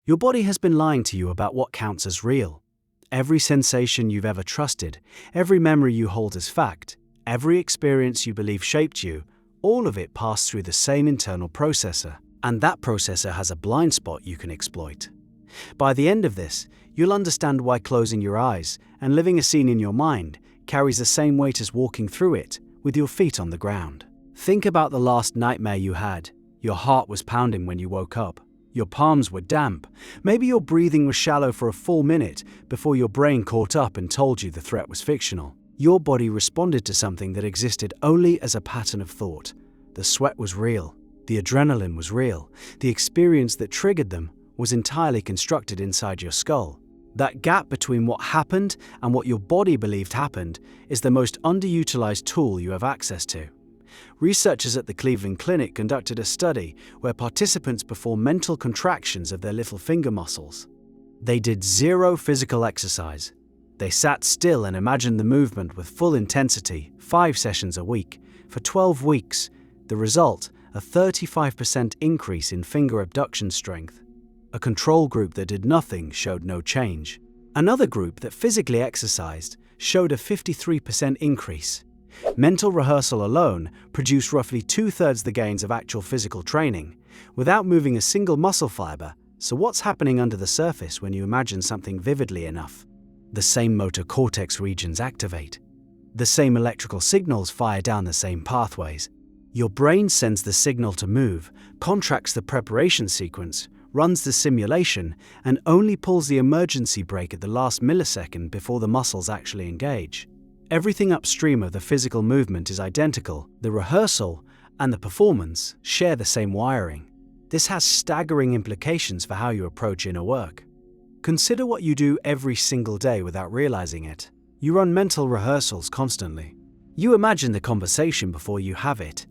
Your body has been lying to you about what counts as real. Every sensation you've ever trusted, every memory you hold as fact, every experience you believe shaped you, all of it passed through the same internal processor, and that processor has a blind spot you can exploit. By the end of this, you'll understand why closing your eyes and living a scene in your mind carries the same weight as walking through it with your feet on the ground. Think about the last nightmare you had. Your heart was pounding when you woke up. Your palms were damp. Maybe your breathing was shallow for a full minute before your brain caught up and told you the threat was fictional. Your body responded to something that existed only as a pattern of thought. The sweat was real. The adrenaline was real. The experience that triggered them was entirely constructed inside your skull. That gap between what happened and what your body believed happened is the most underutilized tool you have access to. Researchers at the Cleveland Clinic conducted a study where participants performed mental contractions of their little finger muscles. They did zero physical exercise. They sat still and imagined the movement with full intensity, 5 sessions a week, for 12 weeks. The result, a 35% increase in finger abduction strength. A control group that did nothing showed no change. Another group that physically exercised showed a 53% increase. Mental rehearsal alone produced roughly 2/3 the gains of actual physical training, without moving a single muscle fiber. So what's happening under the surface when you imagine something vividly enough? The same motor cortex regions activate. The same electrical signals fire down the same pathways. Your brain sends the signal to move, contracts the preparation sequence, runs the simulation, and only pulls the emergency brake at the last millisecond before the muscles actually engage. Everything upstream of the physical movement is identical. The rehearsal and the performance share the same wiring. This has staggering implications for how you approach inner work. Consider what you do every single day without realizing it. You run mental rehearsals constantly. You imagine the conversation before you have it.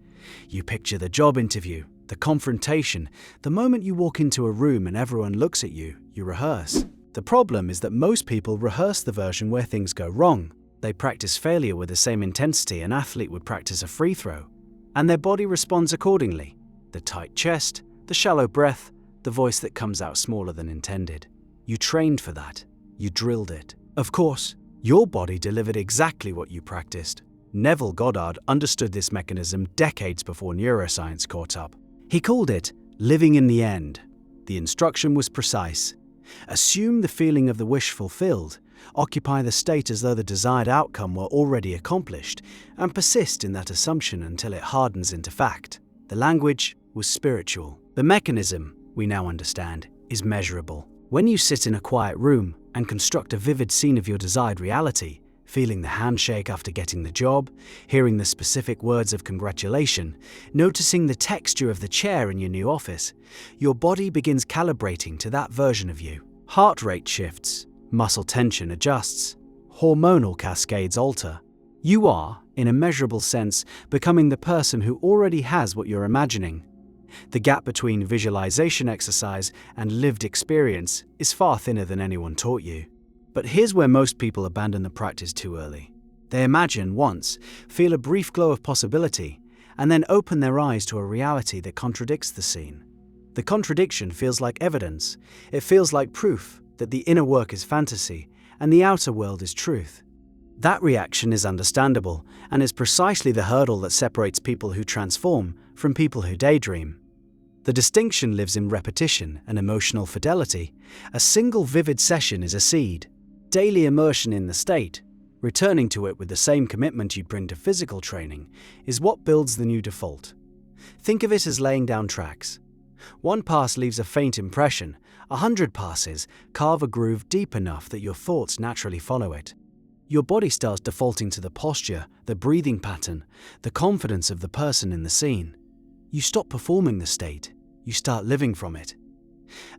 You picture the job interview, the confrontation, the moment you walk into a room and everyone looks at you, you rehearse. The problem is that most people rehearse the version where things go wrong. They practice failure with the same intensity an athlete would practice a free throw, and their body responds accordingly. The tight chest, the shallow breath, the voice that comes out smaller than intended. You trained for that. You drilled it. Of course, your body delivered exactly what you practiced. Neville Goddard understood this mechanism decades before neuroscience caught up. He called it living in the end. The instruction was precise. Assume the feeling of the wish fulfilled, occupy the state as though the desired outcome were already accomplished, and persist in that assumption until it hardens into fact. The language was spiritual. The mechanism, we now understand, is measurable. When you sit in a quiet room and construct a vivid scene of your desired reality, feeling the handshake after getting the job, hearing the specific words of congratulation, noticing the texture of the chair in your new office, your body begins calibrating to that version of you. Heart rate shifts, muscle tension adjusts, hormonal cascades alter. You are, in a measurable sense, becoming the person who already has what you're imagining. The gap between visualization exercise and lived experience is far thinner than anyone taught you. But here's where most people abandon the practice too early. They imagine once, feel a brief glow of possibility, and then open their eyes to a reality that contradicts the scene. The contradiction feels like evidence. It feels like proof that the inner work is fantasy and the outer world is truth. That reaction is understandable and is precisely the hurdle that separates people who transform from people who daydream. The distinction lives in repetition and emotional fidelity. A single vivid session is a seed. Daily immersion in the state, returning to it with the same commitment you bring to physical training, is what builds the new default. Think of it as laying down tracks. One pass leaves a faint impression. 100 passes carve a groove deep enough that your thoughts naturally follow it. Your body starts defaulting to the posture, the breathing pattern, the confidence of the person in the scene. You stop performing the state, you start living from it.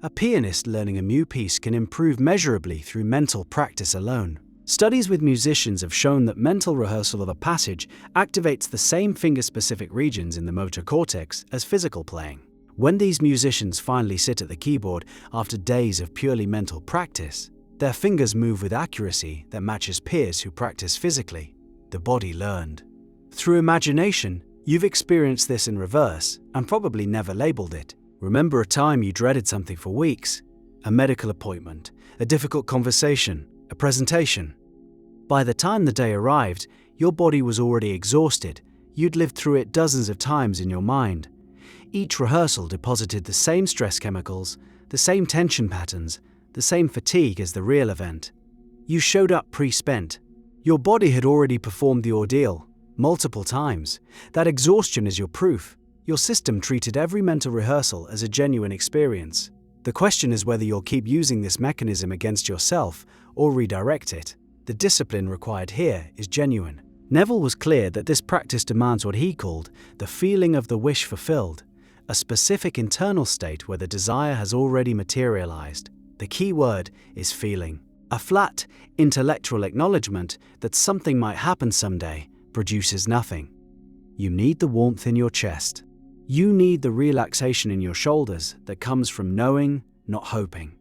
A pianist learning a new piece can improve measurably through mental practice alone. Studies with musicians have shown that mental rehearsal of a passage activates the same finger-specific regions in the motor cortex as physical playing. When these musicians finally sit at the keyboard after days of purely mental practice, their fingers move with accuracy that matches peers who practice physically. The body learned. Through imagination, you've experienced this in reverse and probably never labeled it. Remember a time you dreaded something for weeks, a medical appointment, a difficult conversation, a presentation. By the time the day arrived, your body was already exhausted. You'd lived through it dozens of times in your mind. Each rehearsal deposited the same stress chemicals, the same tension patterns, the same fatigue as the real event. You showed up pre-spent. Your body had already performed the ordeal multiple times. That exhaustion is your proof. Your system treated every mental rehearsal as a genuine experience. The question is whether you'll keep using this mechanism against yourself or redirect it. The discipline required here is genuine. Neville was clear that this practice demands what he called the feeling of the wish fulfilled, a specific internal state where the desire has already materialized. The key word is feeling. A flat, intellectual acknowledgement that something might happen someday produces nothing. You need the warmth in your chest. You need the relaxation in your shoulders that comes from knowing, not hoping.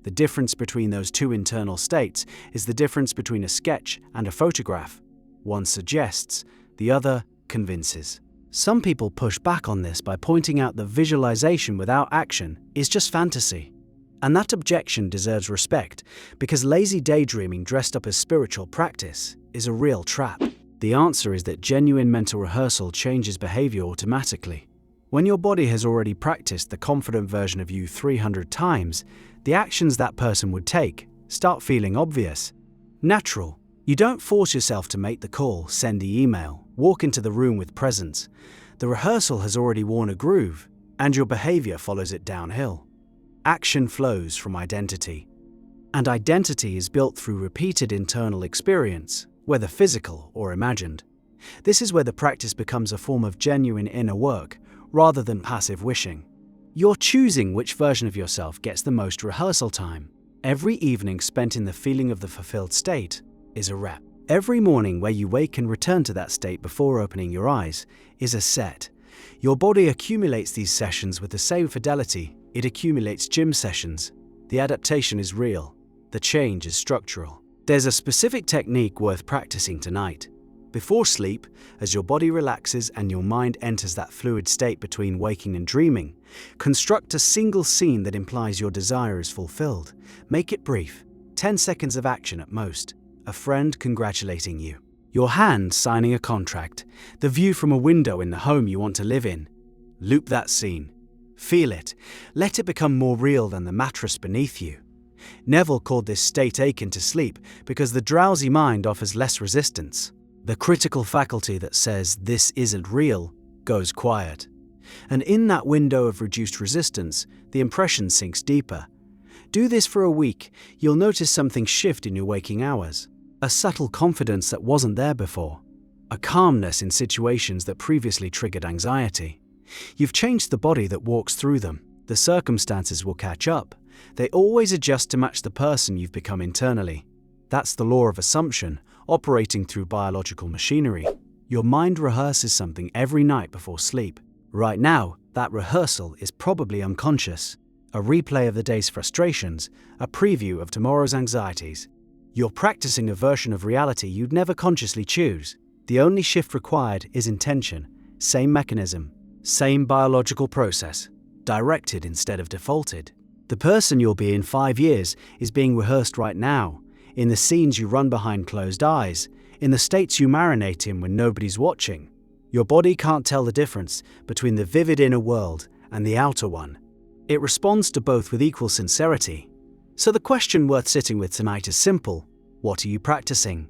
The difference between those two internal states is the difference between a sketch and a photograph. One suggests, the other convinces. Some people push back on this by pointing out that visualization without action is just fantasy. And that objection deserves respect, because lazy daydreaming dressed up as spiritual practice is a real trap. The answer is that genuine mental rehearsal changes behavior automatically. When your body has already practiced the confident version of you 300 times, the actions that person would take start feeling obvious, natural. You don't force yourself to make the call, send the email, walk into the room with presence. The rehearsal has already worn a groove, and your behavior follows it downhill. Action flows from identity. And identity is built through repeated internal experience, whether physical or imagined. This is where the practice becomes a form of genuine inner work, rather than passive wishing. You're choosing which version of yourself gets the most rehearsal time. Every evening spent in the feeling of the fulfilled state is a rep. Every morning where you wake and return to that state before opening your eyes is a set. Your body accumulates these sessions with the same fidelity it accumulates gym sessions. The adaptation is real. The change is structural. There's a specific technique worth practicing tonight. Before sleep, as your body relaxes and your mind enters that fluid state between waking and dreaming, construct a single scene that implies your desire is fulfilled. Make it brief, 10 seconds of action at most. A friend congratulating you. Your hand signing a contract. The view from a window in the home you want to live in. Loop that scene. Feel it. Let it become more real than the mattress beneath you. Neville called this state akin to sleep because the drowsy mind offers less resistance. The critical faculty that says this isn't real goes quiet. And in that window of reduced resistance, the impression sinks deeper. Do this for a week, you'll notice something shift in your waking hours. A subtle confidence that wasn't there before. A calmness in situations that previously triggered anxiety. You've changed the body that walks through them. The circumstances will catch up. They always adjust to match the person you've become internally. That's the law of assumption, operating through biological machinery. Your mind rehearses something every night before sleep. Right now, that rehearsal is probably unconscious. A replay of the day's frustrations, a preview of tomorrow's anxieties. You're practicing a version of reality you'd never consciously choose. The only shift required is intention. Same mechanism, same biological process, directed instead of defaulted. The person you'll be in 5 years is being rehearsed right now, in the scenes you run behind closed eyes, in the states you marinate in when nobody's watching. Your body can't tell the difference between the vivid inner world and the outer one. It responds to both with equal sincerity. So the question worth sitting with tonight is simple. What are you practicing?